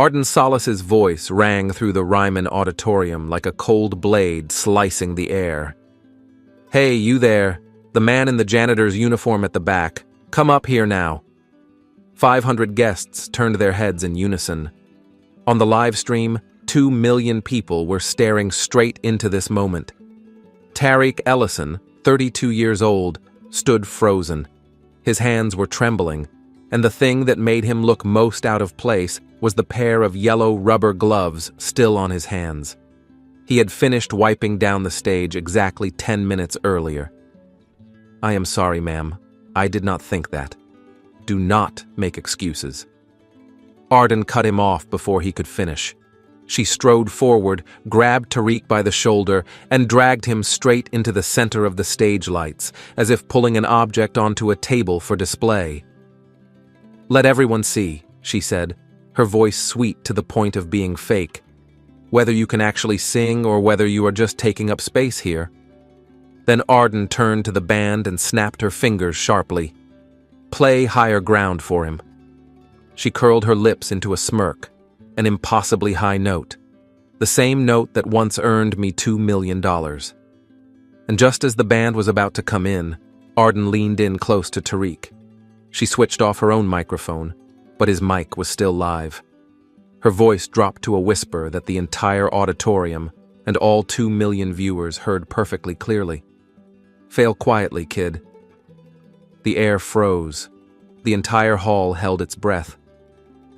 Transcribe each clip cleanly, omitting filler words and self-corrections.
Arden Solis's voice rang through the Ryman auditorium like a cold blade slicing the air. "Hey, you there, the man in the janitor's uniform at the back, come up here now." 500 guests turned their heads in unison. On the live stream, 2 million people were staring straight into this moment. Tariq Ellison, 32 years old, stood frozen. His hands were trembling, and the thing that made him look most out of place was the pair of yellow rubber gloves still on his hands. He had finished wiping down the stage exactly 10 minutes earlier. "I am sorry, ma'am. I did not think that. Do not make excuses." Arden cut him off before he could finish. She strode forward, grabbed Tariq by the shoulder, and dragged him straight into the center of the stage lights, as if pulling an object onto a table for display. "Let everyone see," she said, her voice sweet to the point of being fake, "whether you can actually sing or whether you are just taking up space here." Then Arden turned to the band and snapped her fingers sharply. "Play Higher Ground for him." She curled her lips into a smirk, an impossibly high note, the same note that once earned me $2 million. And just as the band was about to come in, Arden leaned in close to Tariq. She switched off her own microphone, but his mic was still live. Her voice dropped to a whisper that the entire auditorium and all 2 million viewers heard perfectly clearly. "Fail quietly, kid." The air froze. The entire hall held its breath.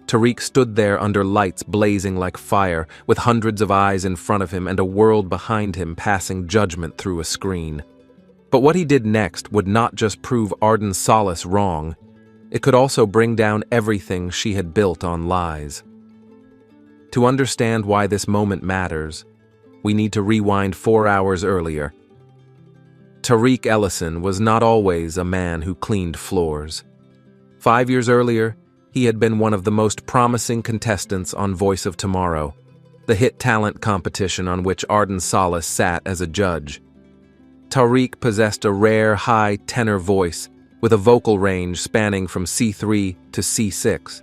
Tariq stood there under lights blazing like fire, with hundreds of eyes in front of him and a world behind him passing judgment through a screen. But what he did next would not just prove Arden Solis wrong, it could also bring down everything she had built on lies. To understand why this moment matters, we need to rewind 4 hours earlier. Tariq Ellison was not always a man who cleaned floors. 5 years earlier, he had been one of the most promising contestants on Voice of Tomorrow, the hit talent competition on which Arden Solis sat as a judge. Tariq possessed a rare high tenor voice with a vocal range spanning from C3 to C6.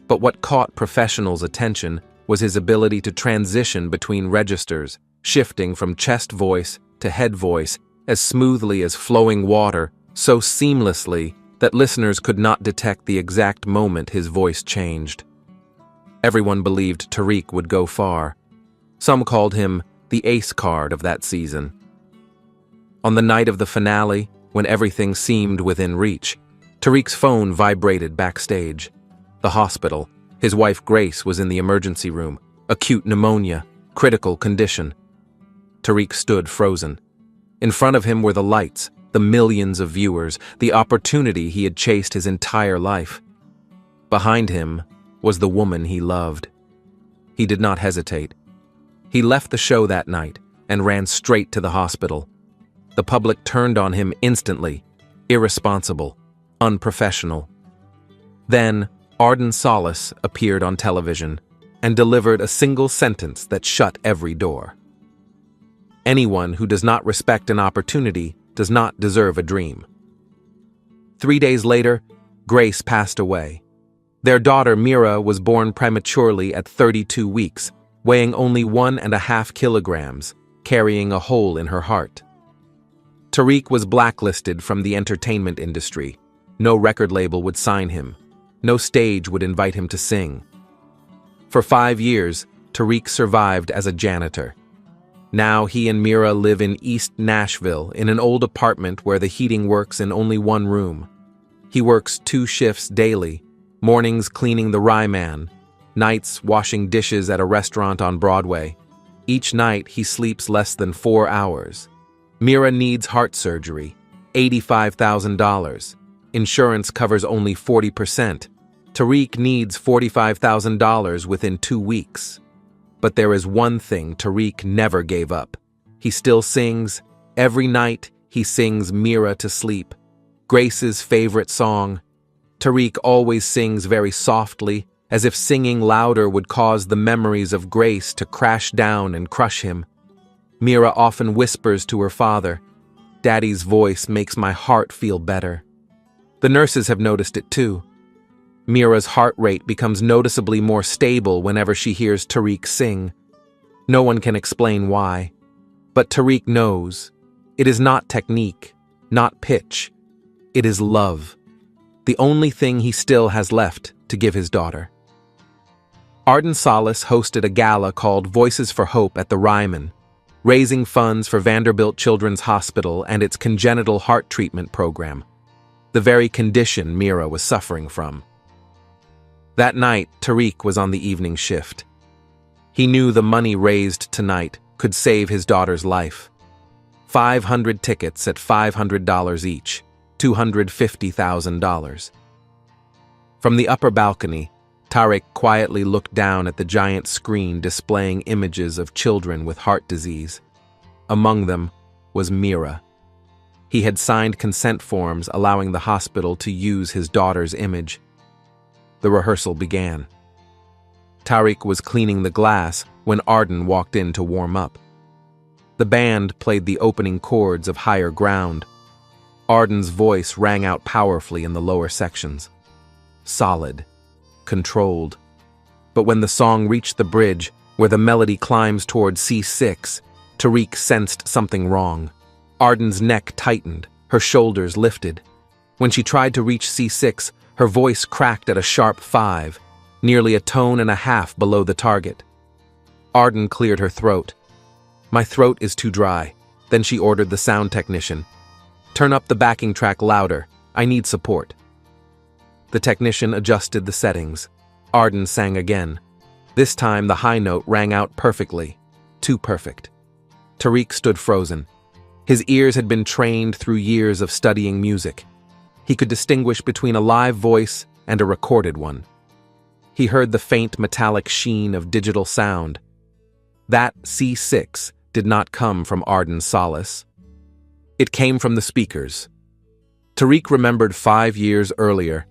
But what caught professionals' attention was his ability to transition between registers, shifting from chest voice to head voice as smoothly as flowing water, so seamlessly that listeners could not detect the exact moment his voice changed. Everyone believed Tariq would go far. Some called him the ace card of that season. On the night of the finale, when everything seemed within reach, Tariq's phone vibrated backstage. The hospital. His wife Grace was in the emergency room. Acute pneumonia, critical condition. Tariq stood frozen. In front of him were the lights, the millions of viewers, the opportunity he had chased his entire life. Behind him was the woman he loved. He did not hesitate. He left the show that night and ran straight to the hospital. The public turned on him instantly, irresponsible, unprofessional. Then, Arden Solis appeared on television and delivered a single sentence that shut every door. "Anyone who does not respect an opportunity does not deserve a dream." 3 days later, Grace passed away. Their daughter Mira was born prematurely at 32 weeks, weighing only 1.5 kilograms, carrying a hole in her heart. Tariq was blacklisted from the entertainment industry. No record label would sign him. No stage would invite him to sing. For 5 years, Tariq survived as a janitor. Now he and Mira live in East Nashville in an old apartment where the heating works in only one room. He works 2 shifts daily, mornings cleaning the Ryman, nights washing dishes at a restaurant on Broadway. Each night he sleeps less than 4 hours. Mira needs heart surgery, $85,000. Insurance covers only 40%. Tariq needs $45,000 within 2 weeks. But there is one thing Tariq never gave up. He still sings. Every night, he sings Mira to sleep, Grace's favorite song. Tariq always sings very softly, as if singing louder would cause the memories of Grace to crash down and crush him. Mira often whispers to her father, "Daddy's voice makes my heart feel better." The nurses have noticed it too. Mira's heart rate becomes noticeably more stable whenever she hears Tariq sing. No one can explain why. But Tariq knows. It is not technique, not pitch. It is love. The only thing he still has left to give his daughter. Arden Solis hosted a gala called Voices for Hope at the Ryman, raising funds for Vanderbilt Children's Hospital and its congenital heart treatment program, the very condition Mira was suffering from. That night, Tariq was on the evening shift. He knew the money raised tonight could save his daughter's life. 500 tickets at $500 each, $250,000. From the upper balcony, Tariq quietly looked down at the giant screen displaying images of children with heart disease. Among them was Mira. He had signed consent forms allowing the hospital to use his daughter's image. The rehearsal began. Tariq was cleaning the glass when Arden walked in to warm up. The band played the opening chords of Higher Ground. Arden's voice rang out powerfully in the lower sections. Solid, controlled. But when the song reached the bridge, where the melody climbs toward C6, Tariq sensed something wrong. Arden's neck tightened, her shoulders lifted. When she tried to reach C6, her voice cracked at a sharp 5, nearly a tone and a half below the target. Arden cleared her throat. "My throat is too dry." Then she ordered the sound technician, "Turn up the backing track louder. I need support." The technician adjusted the settings. Arden sang again. This time the high note rang out perfectly. Too perfect. Tariq stood frozen. His ears had been trained through years of studying music. He could distinguish between a live voice and a recorded one. He heard the faint metallic sheen of digital sound. That C6 did not come from Arden Solis. It came from the speakers. Tariq remembered 5 years earlier.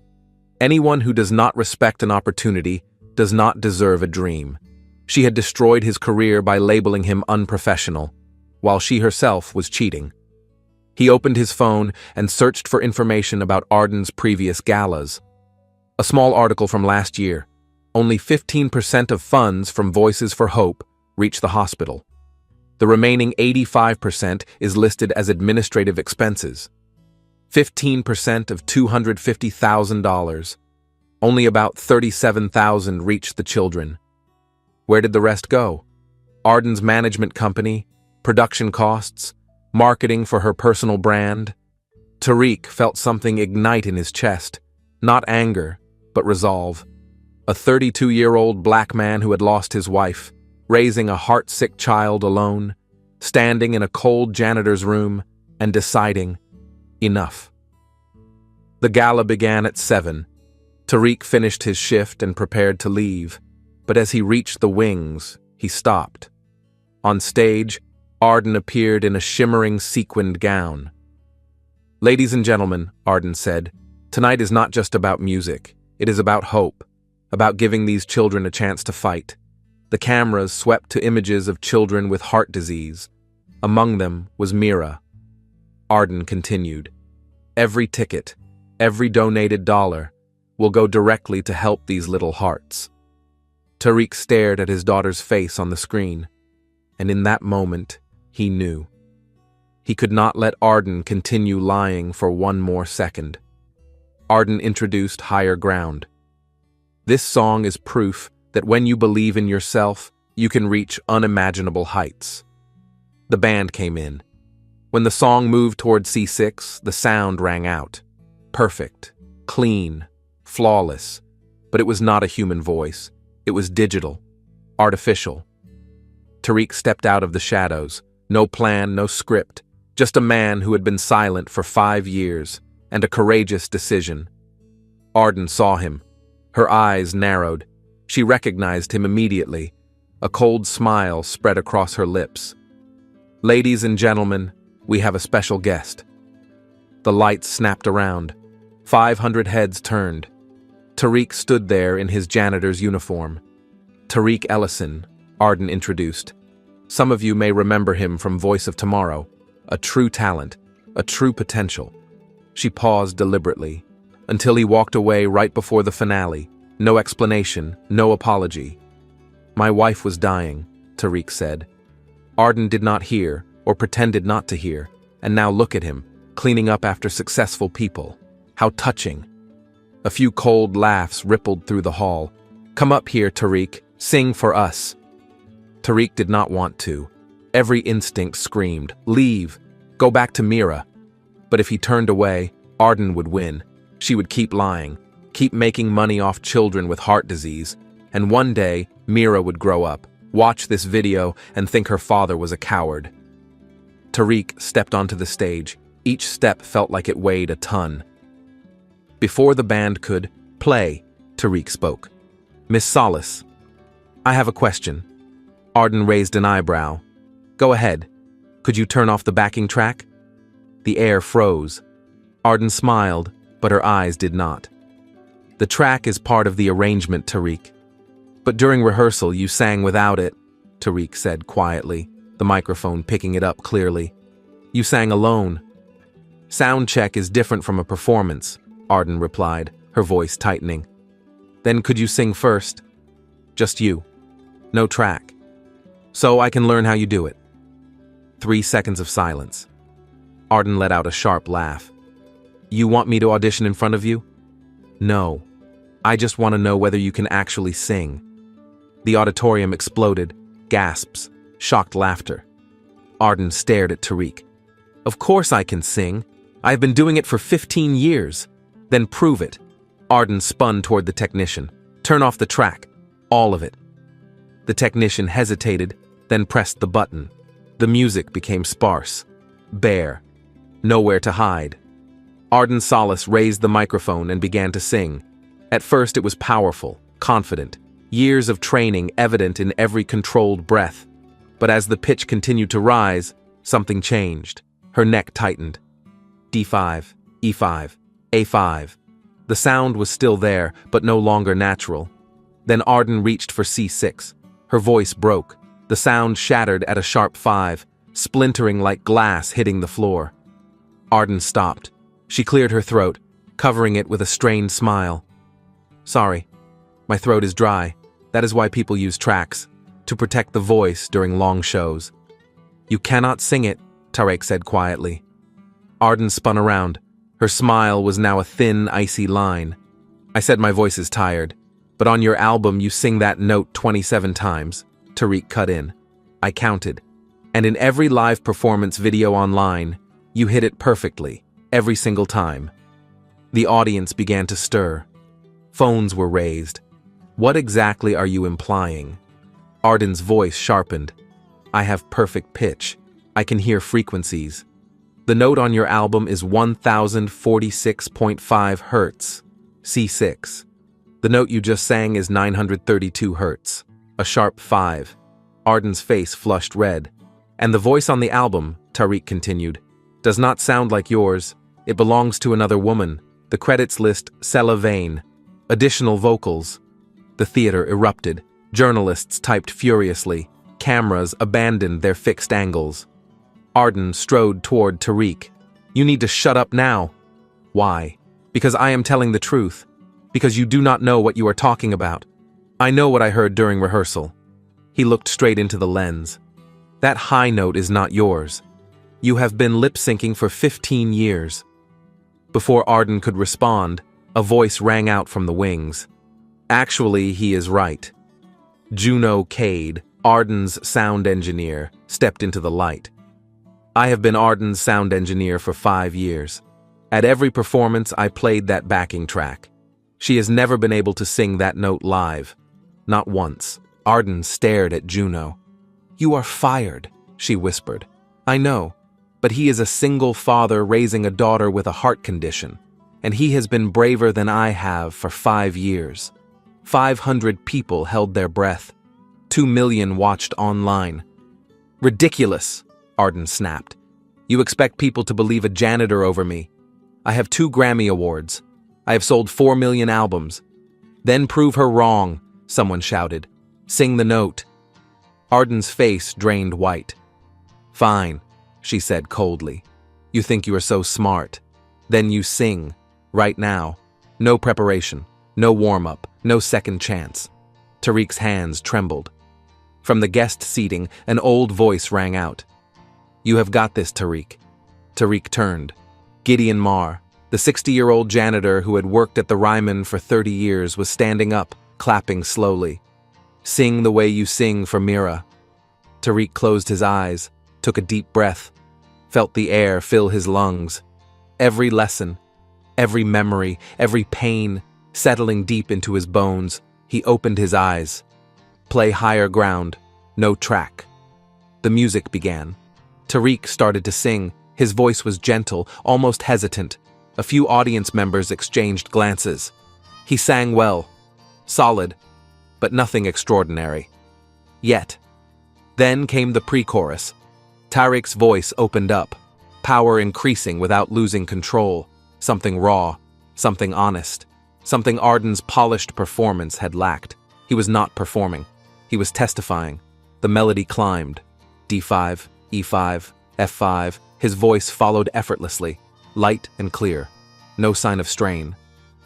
Anyone who does not respect an opportunity does not deserve a dream. She had destroyed his career by labeling him unprofessional, while she herself was cheating. He opened his phone and searched for information about Arden's previous galas. A small article from last year. Only 15% of funds from Voices for Hope reach the hospital. The remaining 85% is listed as administrative expenses. 15% of $250,000. Only about $37,000 reached the children. Where did the rest go? Arden's management company, production costs, marketing for her personal brand. Tariq felt something ignite in his chest, not anger, but resolve. A 32-year-old black man who had lost his wife, raising a heart-sick child alone, standing in a cold janitor's room and deciding, enough. The gala began at 7. Tariq finished his shift and prepared to leave, but as he reached the wings, he stopped. On stage, Arden appeared in a shimmering sequined gown. "Ladies and gentlemen," Arden said, "tonight is not just about music. It is about hope, about giving these children a chance to fight." The cameras swept to images of children with heart disease. Among them was Mira. Arden continued, "Every ticket, every donated dollar will go directly to help these little hearts." Tariq stared at his daughter's face on the screen, and in that moment, he knew. He could not let Arden continue lying for one more second. Arden introduced Higher Ground. This song is proof that when you believe in yourself, you can reach unimaginable heights. The band came in. When the song moved toward C6, the sound rang out. Perfect, clean, flawless. But it was not a human voice. It was digital, artificial. Tariq stepped out of the shadows. No plan, no script. Just a man who had been silent for 5 years, and a courageous decision. Arden saw him. Her eyes narrowed. She recognized him immediately. A cold smile spread across her lips. "Ladies and gentlemen, we have a special guest." The lights snapped around. 500 heads turned. Tariq stood there in his janitor's uniform. Tariq Ellison, Arden introduced. Some of you may remember him from Voice of Tomorrow. A true talent, a true potential. She paused deliberately. until he walked away right before the finale. No explanation, no apology. "My wife was dying," Tariq said. Arden did not hear, or pretended not to hear, and now look at him, cleaning up after successful people. How touching. A few cold laughs rippled through the hall. "Come up here, Tariq. Sing for us." Tariq did not want to. Every instinct screamed, "Leave. Go back to Mira." But if he turned away, Arden would win. She would keep lying, keep making money off children with heart disease, and one day, Mira would grow up, watch this video, and think her father was a coward. Tariq stepped onto the stage. Each step felt like it weighed a ton. Before the band could play, Tariq spoke. "Miss Solace, I have a question." Arden raised an eyebrow. "Go ahead. Could you turn off the backing track?" The air froze. Arden smiled, but her eyes did not. "The track is part of the arrangement, Tariq. But during rehearsal you sang without it," Tariq said quietly, the microphone picking it up clearly. "You sang alone." "Sound check is different from a performance," Arden replied, her voice tightening. "Then could you sing first? Just you. No track. So I can learn how you do it." 3 seconds of silence. Arden let out a sharp laugh. "You want me to audition in front of you?" "No. I just want to know whether you can actually sing." The auditorium exploded, gasps, shocked laughter. Arden stared at Tariq. "Of course I can sing. I've been doing it for 15 years. Then prove it." Arden spun toward the technician. "Turn off the track. All of it." The technician hesitated, then pressed the button. The music became sparse, bare, nowhere to hide. Arden Solace raised the microphone and began to sing. At first it was powerful, confident, years of training evident in every controlled breath. But as the pitch continued to rise, something changed. Her neck tightened. D5, E5, A5. The sound was still there, but no longer natural. Then Arden reached for C6. Her voice broke. The sound shattered at a sharp 5, splintering like glass hitting the floor. Arden stopped. She cleared her throat, covering it with a strained smile. "Sorry, my throat is dry. That is why people use tracks, to protect the voice during long shows." "You cannot sing it," Tariq said quietly. Arden spun around. Her smile was now a thin, icy line. "I said my voice is tired, but on your album you sing that note 27 times, Tariq cut in. "I counted. And in every live performance video online, you hit it perfectly, every single time." The audience began to stir. Phones were raised. "What exactly are you implying?" Arden's voice sharpened. "I have perfect pitch. I can hear frequencies. The note on your album is 1046.5 Hertz, C6. The note you just sang is 932 Hertz, a sharp 5. Arden's face flushed red. "And the voice on the album," Tariq continued, "does not sound like yours. It belongs to another woman. The credits list Cella Vane. Additional vocals." The theater erupted. Journalists typed furiously. Cameras abandoned their fixed angles. Arden strode toward Tariq. "You need to shut up now." "Why?" "Because I am telling the truth. Because you do not know what you are talking about. I know what I heard during rehearsal." He looked straight into the lens. "That high note is not yours. You have been lip-syncing for 15 years. Before Arden could respond, a voice rang out from the wings. "Actually, he is right." Juno Cade, Arden's sound engineer, stepped into the light. "I have been Arden's sound engineer for 5 years. At every performance, I played that backing track. She has never been able to sing that note live. Not once." Arden stared at Juno. "You are fired," she whispered. "I know, but he is a single father raising a daughter with a heart condition, and he has been braver than I have for 5 years. 500 people held their breath. 2 million watched online." "Ridiculous," Arden snapped. "You expect people to believe a janitor over me. I have 2 Grammy Awards. I have sold 4 million albums." "Then prove her wrong," someone shouted. "Sing the note." Arden's face drained white. "Fine," she said coldly. "You think you are so smart. Then you sing, right now." No preparation, no warm-up, no second chance. Tariq's hands trembled. From the guest seating, an old voice rang out. "You have got this, Tariq." Tariq turned. Gideon Marr, the 60-year-old janitor who had worked at the Ryman for 30 years, was standing up, clapping slowly. "Sing the way you sing for Mira." Tariq closed his eyes, took a deep breath, felt the air fill his lungs. Every lesson, every memory, every pain, settling deep into his bones, he opened his eyes. Play Higher Ground, no track. The music began. Tariq started to sing. His voice was gentle, almost hesitant. A few audience members exchanged glances. He sang well, solid, but nothing extraordinary. Yet. Then came the pre-chorus. Tariq's voice opened up, power increasing without losing control. Something raw, something honest, something Arden's polished performance had lacked. He was not performing. He was testifying. The melody climbed. D5, E5, F5. His voice followed effortlessly, light and clear. No sign of strain.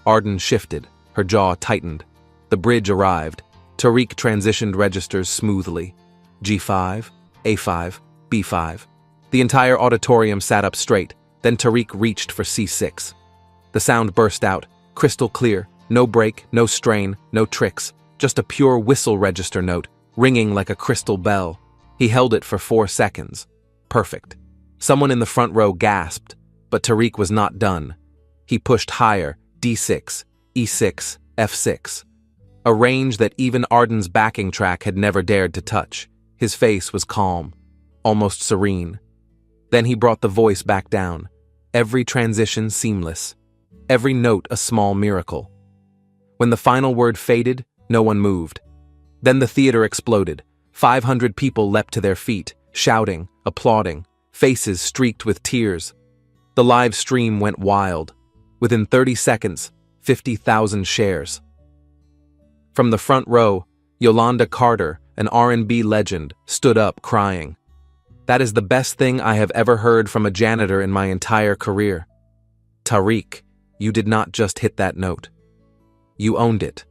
Arden shifted. Her jaw tightened. The bridge arrived. Tariq transitioned registers smoothly. G5, A5, B5. The entire auditorium sat up straight. Then Tariq reached for C6. The sound burst out, crystal clear. No break, no strain, no tricks. Just a pure whistle register note, ringing like a crystal bell. He held it for 4 seconds. Perfect. Someone in the front row gasped, but Tariq was not done. He pushed higher, D6, E6, F6. A range that even Arden's backing track had never dared to touch. His face was calm, almost serene. Then he brought the voice back down. Every transition seamless. Every note a small miracle. When the final word faded, no one moved. Then the theater exploded. 500 people leapt to their feet, shouting, applauding, faces streaked with tears. The live stream went wild. Within 30 seconds, 50,000 shares. From the front row, Yolanda Carter, an R&B legend, stood up crying. "That is the best thing I have ever heard from a janitor in my entire career. Tariq, you did not just hit that note. You owned it."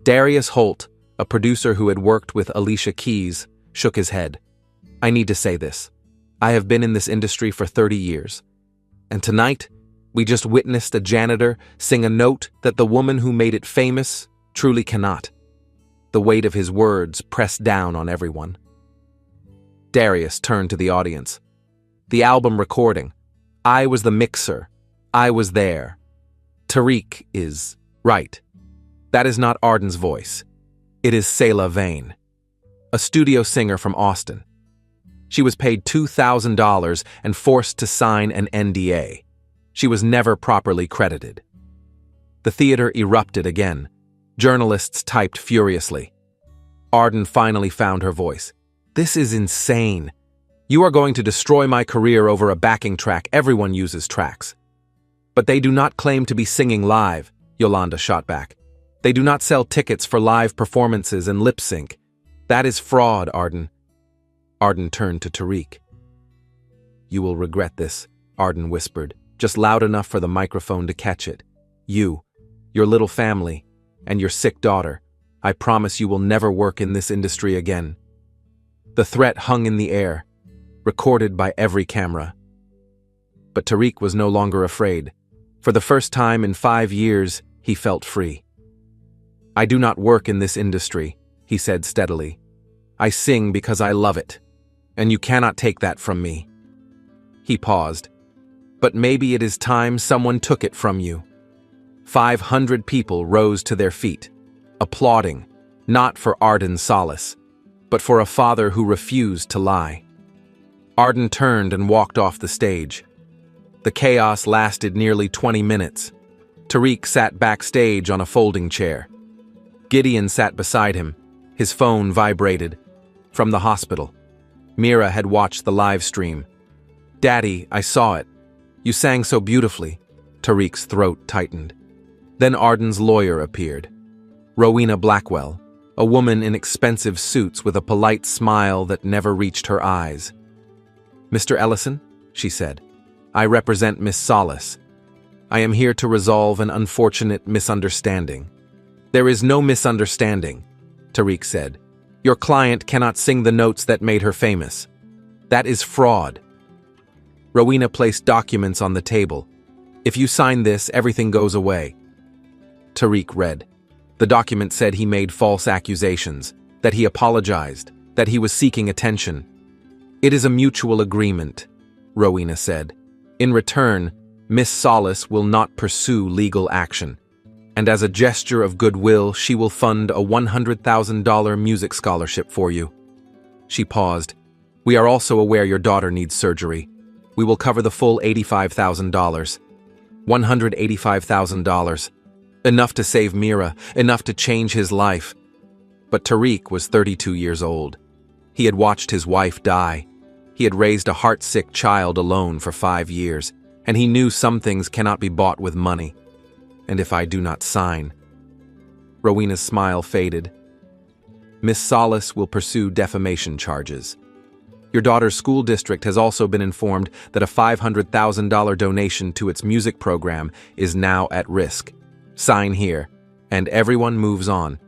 Darius Holt, a producer who had worked with Alicia Keys, shook his head. "I need to say this. I have been in this industry for 30 years. And tonight, we just witnessed a janitor sing a note that the woman who made it famous truly cannot." The weight of his words pressed down on everyone. Darius turned to the audience. "The album recording. I was the mixer. I was there. Tariq is right. That is not Arden's voice. It is Selah Vane, a studio singer from Austin. She was paid $2,000 and forced to sign an NDA. She was never properly credited." The theater erupted again. Journalists typed furiously. Arden finally found her voice. "This is insane. You are going to destroy my career over a backing track. Everyone uses tracks." "But they do not claim to be singing live," Yolanda shot back. "They do not sell tickets for live performances and lip sync. That is fraud, Arden." Arden turned to Tariq. "You will regret this," Arden whispered, just loud enough for the microphone to catch it. "You, your little family, and your sick daughter. I promise you will never work in this industry again." The threat hung in the air, recorded by every camera. But Tariq was no longer afraid. For the first time in 5 years, he felt free. "I do not work in this industry," he said steadily. "I sing because I love it, and you cannot take that from me." He paused. "But maybe it is time someone took it from you." 500 people rose to their feet, applauding, not for Arden's solace, but for a father who refused to lie. Arden turned and walked off the stage. The chaos lasted nearly 20 minutes. Tariq sat backstage on a folding chair. Gideon sat beside him. His phone vibrated. From the hospital. Mira had watched the live stream. "Daddy, I saw it. You sang so beautifully." Tariq's throat tightened. Then Arden's lawyer appeared. Rowena Blackwell, a woman in expensive suits with a polite smile that never reached her eyes. "Mr. Ellison," she said, "I represent Miss Solace. I am here to resolve an unfortunate misunderstanding." "There is no misunderstanding," Tariq said. "Your client cannot sing the notes that made her famous. That is fraud." Rowena placed documents on the table. "If you sign this, everything goes away." Tariq read. The document said he made false accusations, that he apologized, that he was seeking attention. "It is a mutual agreement," Rowena said. "In return, Miss Solace will not pursue legal action, and as a gesture of goodwill, she will fund a $100,000 music scholarship for you." She paused. "We are also aware your daughter needs surgery. We will cover the full $85,000. $185,000. Enough to save Mira, enough to change his life." But Tariq was 32 years old. He had watched his wife die. He had raised a heart-sick child alone for 5 years, and he knew some things cannot be bought with money. "And if I do not sign?" Rowena's smile faded. "Miss Solace will pursue defamation charges. Your daughter's school district has also been informed that a $500,000 donation to its music program is now at risk. Sign here, and everyone moves on.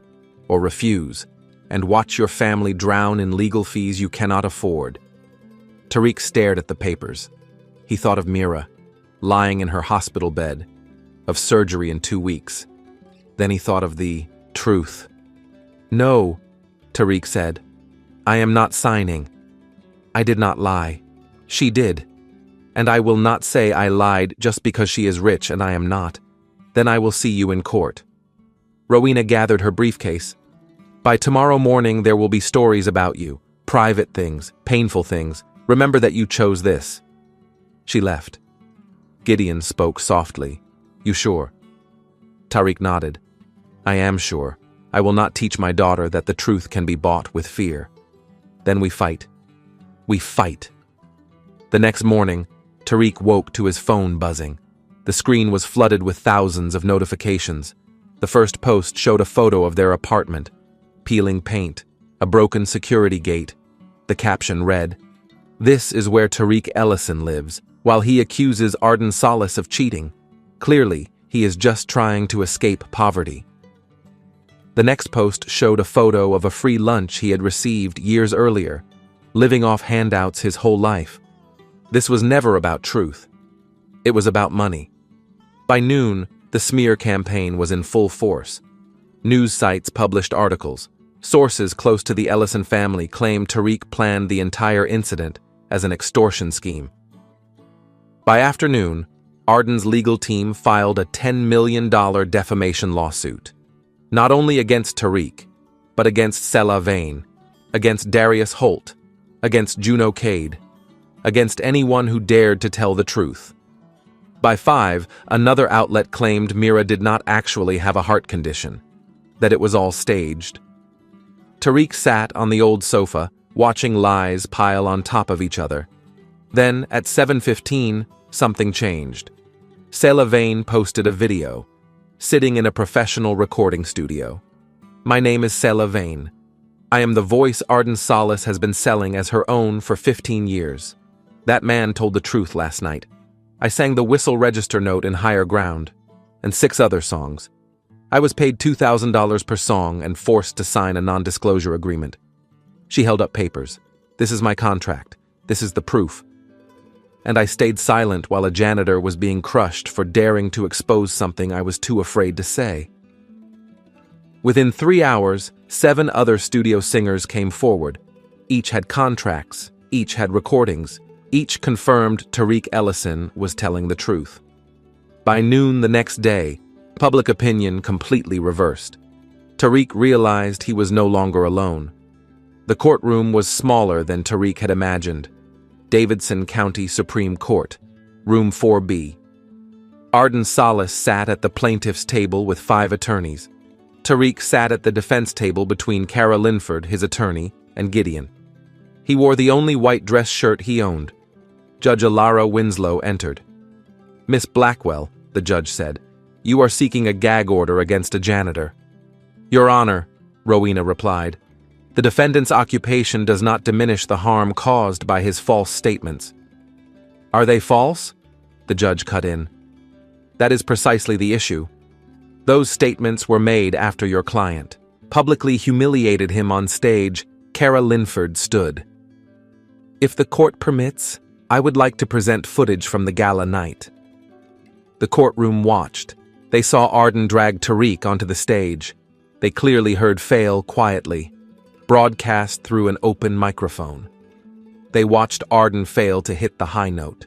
Or refuse, and watch your family drown in legal fees you cannot afford." Tariq stared at the papers. He thought of Mira, lying in her hospital bed, of surgery in 2 weeks. Then he thought of the truth. "No," Tariq said. "I am not signing. I did not lie. She did. And I will not say I lied just because she is rich and I am not. Then I will see you in court." Rowena gathered her briefcase. "By tomorrow morning there will be stories about you, private things, painful things. Remember that you chose this." She left. Gideon spoke softly. "You sure?" Tariq nodded. "I am sure. I will not teach my daughter that the truth can be bought with fear." "Then we fight. We fight." The next morning, Tariq woke to his phone buzzing. The screen was flooded with thousands of notifications. The first post showed a photo of their apartment, peeling paint, a broken security gate. The caption read, "This is where Tariq Ellison lives, while he accuses Arden Solace of cheating. Clearly, he is just trying to escape poverty." The next post showed a photo of a free lunch he had received years earlier, living off handouts his whole life. This was never about truth. It was about money. By noon, the smear campaign was in full force. News sites published articles. Sources close to the Ellison family claimed Tariq planned the entire incident as an extortion scheme. By afternoon, Arden's legal team filed a $10 million defamation lawsuit, not only against Tariq, but against Selah Vane, against Darius Holt, against Juno Cade, against anyone who dared to tell the truth. By 5, another outlet claimed Mira did not actually have a heart condition, that it was all staged. Tariq sat on the old sofa, watching lies pile on top of each other. Then, at 7:15, something changed. Selah Vane posted a video, sitting in a professional recording studio. "My name is Selah Vane. I am the voice Arden Solace has been selling as her own for 15 years. That man told the truth last night. I sang the Whistle Register note in Higher Ground, and 6 other songs. I was paid $2,000 per song and forced to sign a non-disclosure agreement." She held up papers. "This is my contract. This is the proof." And I stayed silent while a janitor was being crushed for daring to expose something I was too afraid to say. Within 3 hours, 7 other studio singers came forward. Each had contracts, each had recordings, each confirmed Tariq Ellison was telling the truth. By noon the next day, public opinion completely reversed. Tariq realized he was no longer alone. The courtroom was smaller than Tariq had imagined. Davidson County Supreme Court, Room 4B. Arden Solace sat at the plaintiff's table with 5 attorneys. Tariq sat at the defense table between Kara Linford, his attorney, and Gideon. He wore the only white dress shirt he owned. Judge Alara Winslow entered. "Miss Blackwell," the judge said, "you are seeking a gag order against a janitor." "Your Honor," Rowena replied, "the defendant's occupation does not diminish the harm caused by his false statements." "Are they false?" the judge cut in. That is precisely the issue. Those statements were made after your client publicly humiliated him on stage. Kara Linford stood. If the court permits, I would like to present footage from the gala night. The courtroom watched. They saw Arden drag Tariq onto the stage. They clearly heard fail quietly, broadcast through an open microphone. They watched Arden fail to hit the high note.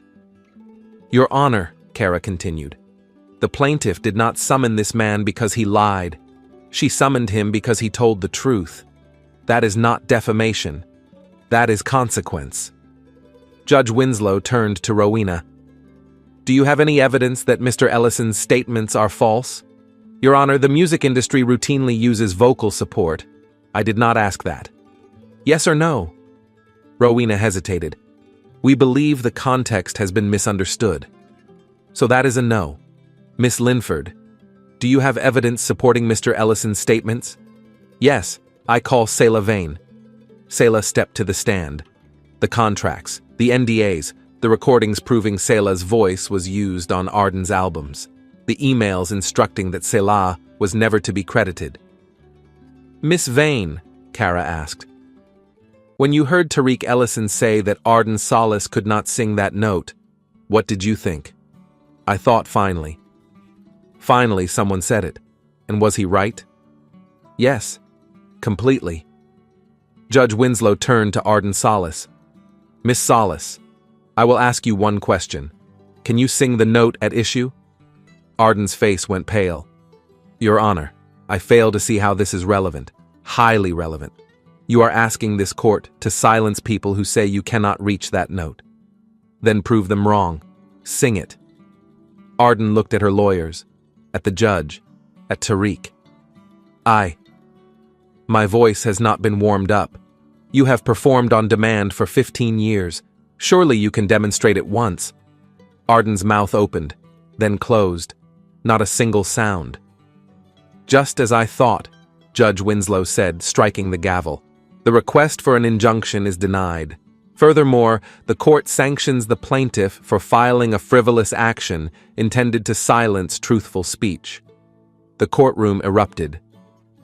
Your Honor, Kara continued, the plaintiff did not summon this man because he lied. She summoned him because he told the truth. That is not defamation. That is consequence. Judge Winslow turned to Rowena. Do you have any evidence that Mr. Ellison's statements are false? Your Honor, the music industry routinely uses vocal support. I did not ask that. Yes or no? Rowena hesitated. We believe the context has been misunderstood. So that is a no. Miss Linford, do you have evidence supporting Mr. Ellison's statements? Yes, I call Selah Vane. Selah stepped to the stand. The contracts, the NDAs, the recordings proving Selah's voice was used on Arden's albums, the emails instructing that Selah was never to be credited. Miss Vane, Kara asked, when you heard Tariq Ellison say that Arden Solis could not sing that note, what did you think? I thought finally. Finally, someone said it. And was he right? Yes, completely. Judge Winslow turned to Arden Solis. Miss Solis, I will ask you one question. Can you sing the note at issue? Arden's face went pale. Your Honor, I fail to see how this is relevant. Highly relevant. You are asking this court to silence people who say you cannot reach that note. Then prove them wrong. Sing it. Arden looked at her lawyers, at the judge, at Tariq. My voice has not been warmed up. You have performed on demand for 15 years. Surely you can demonstrate it once. Arden's mouth opened, then closed. Not a single sound. Just as I thought, Judge Winslow said, striking the gavel. The request for an injunction is denied. Furthermore, the court sanctions the plaintiff for filing a frivolous action intended to silence truthful speech. The courtroom erupted.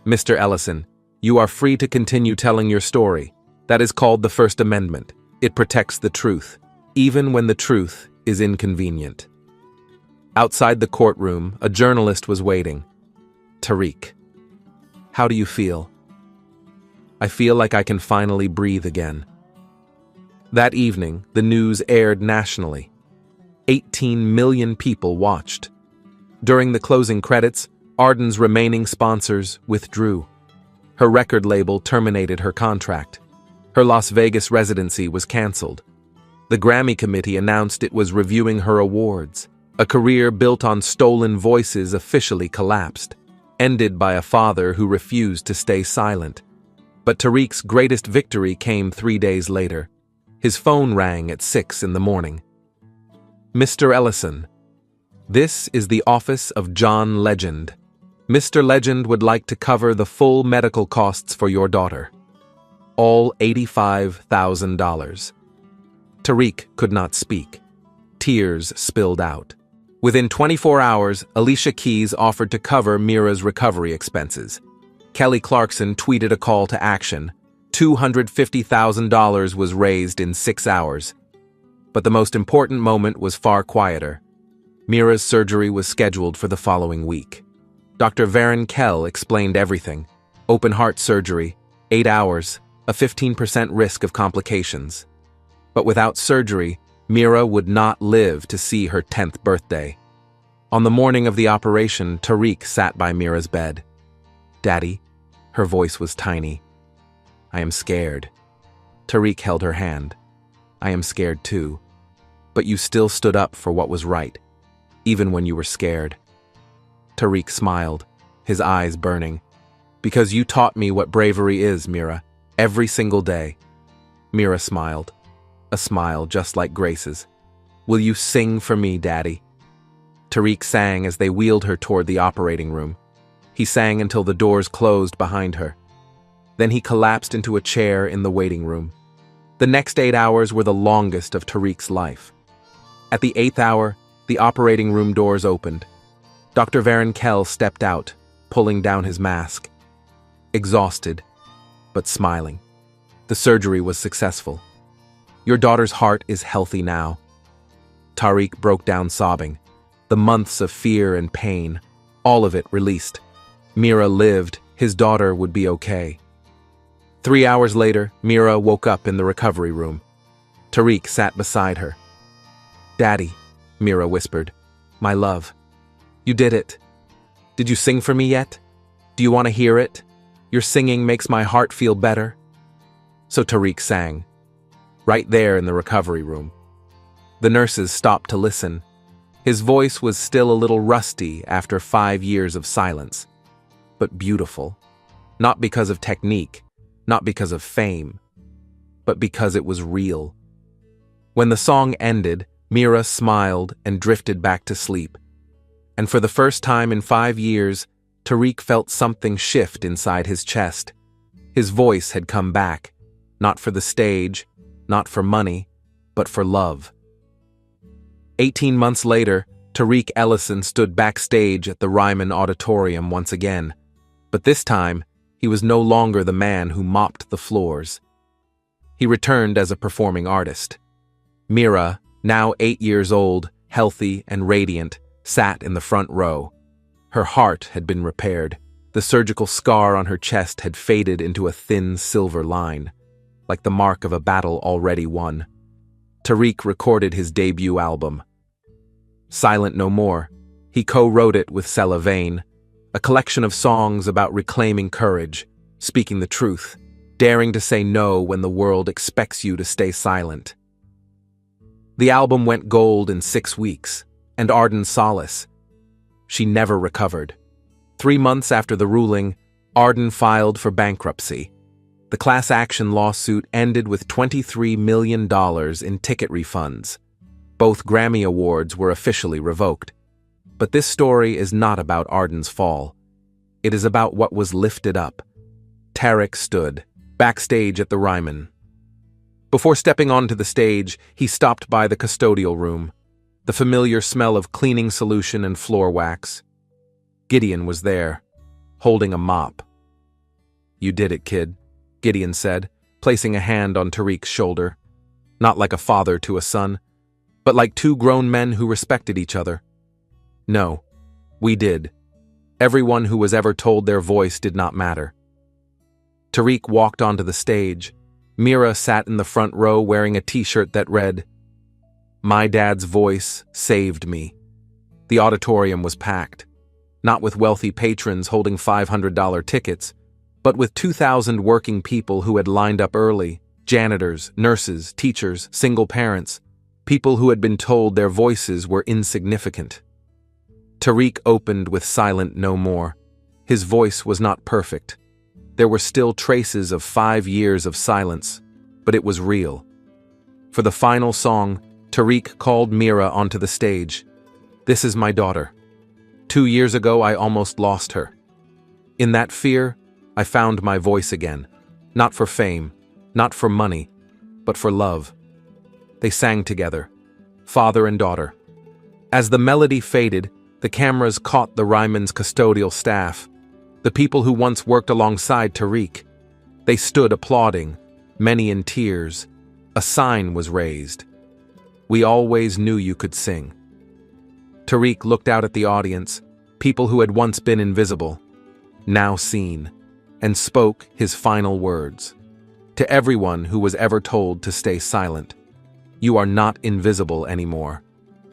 Mr. Ellison, you are free to continue telling your story. That is called the First Amendment. It protects the truth, even when the truth is inconvenient. Outside the courtroom, a journalist was waiting. Tariq, how do you feel? I feel like I can finally breathe again. That evening, the news aired nationally. 18 million people watched. During the closing credits, Arden's remaining sponsors withdrew. Her record label terminated her contract. Her Las Vegas residency was canceled. The Grammy Committee announced it was reviewing her awards. A career built on stolen voices officially collapsed, ended by a father who refused to stay silent. But Tariq's greatest victory came 3 days later. His phone rang at 6 in the morning. Mr. Ellison, this is the office of John Legend. Mr. Legend would like to cover the full medical costs for your daughter. All $85,000. Tariq could not speak. Tears spilled out. Within 24 hours, Alicia Keys offered to cover Mira's recovery expenses. Kelly Clarkson tweeted a call to action. $250,000 was raised in 6 hours. But the most important moment was far quieter. Mira's surgery was scheduled for the following week. Dr. Varen Kell explained everything. Open heart surgery, 8 hours, a 15% risk of complications. But without surgery, Mira would not live to see her 10th birthday. On the morning of the operation, Tariq sat by Mira's bed. Daddy, her voice was tiny. I am scared. Tariq held her hand. I am scared too. But you still stood up for what was right, even when you were scared. Tariq smiled, his eyes burning. Because you taught me what bravery is, Mira, every single day. Mira smiled, a smile just like Grace's. Will you sing for me, Daddy? Tariq sang as they wheeled her toward the operating room. He sang until the doors closed behind her. Then he collapsed into a chair in the waiting room. The next 8 hours were the longest of Tariq's life. At the 8th hour, the operating room doors opened. Dr. Varenkel stepped out, pulling down his mask. Exhausted, but smiling. The surgery was successful. Your daughter's heart is healthy now. Tariq broke down sobbing. The months of fear and pain, all of it released. Mira lived, his daughter would be okay. 3 hours later, Mira woke up in the recovery room. Tariq sat beside her. "Daddy," Mira whispered, "my love. You did it. Did you sing for me yet? Do you want to hear it? Your singing makes my heart feel better." So Tariq sang, right there in the recovery room. The nurses stopped to listen. His voice was still a little rusty after 5 years of silence, but beautiful. Not because of technique, not because of fame, but because it was real. When the song ended, Mira smiled and drifted back to sleep. And for the first time in 5 years, Tariq felt something shift inside his chest. His voice had come back, not for the stage, not for money, but for love. 18 months later, Tariq Ellison stood backstage at the Ryman Auditorium once again, but this time, he was no longer the man who mopped the floors. He returned as a performing artist. Mira, now 8 years old, healthy and radiant, sat in the front row. Her heart had been repaired. The surgical scar on her chest had faded into a thin silver line, like the mark of a battle already won. Tariq recorded his debut album. Silent No More, he co-wrote it with Sela Vane, a collection of songs about reclaiming courage, speaking the truth, daring to say no when the world expects you to stay silent. The album went gold in 6 weeks, and Arden Solace. She never recovered. 3 months after the ruling, Arden filed for bankruptcy. The class action lawsuit ended with $23 million in ticket refunds. Both Grammy Awards were officially revoked. But this story is not about Arden's fall. It is about what was lifted up. Tariq stood, backstage at the Ryman. Before stepping onto the stage, he stopped by the custodial room, the familiar smell of cleaning solution and floor wax. Gideon was there, holding a mop. "You did it, kid," Gideon said, placing a hand on Tariq's shoulder. Not like a father to a son, but like two grown men who respected each other. "No, we did. Everyone who was ever told their voice did not matter." Tariq walked onto the stage. Mira sat in the front row wearing a t-shirt that read, "My dad's voice saved me." The auditorium was packed, not with wealthy patrons holding $500 tickets, but with 2,000 working people who had lined up early, janitors, nurses, teachers, single parents, people who had been told their voices were insignificant. Tariq opened with Silent No More. His voice was not perfect. There were still traces of 5 years of silence, but it was real. For the final song, Tariq called Mira onto the stage. "This is my daughter. 2 years ago, I almost lost her. In that fear, I found my voice again, not for fame, not for money, but for love." They sang together, father and daughter. As the melody faded, the cameras caught the Ryman's custodial staff, the people who once worked alongside Tariq. They stood applauding, many in tears. A sign was raised. "We always knew you could sing." Tariq looked out at the audience, people who had once been invisible, now seen, and spoke his final words. To everyone who was ever told to stay silent, "You are not invisible anymore.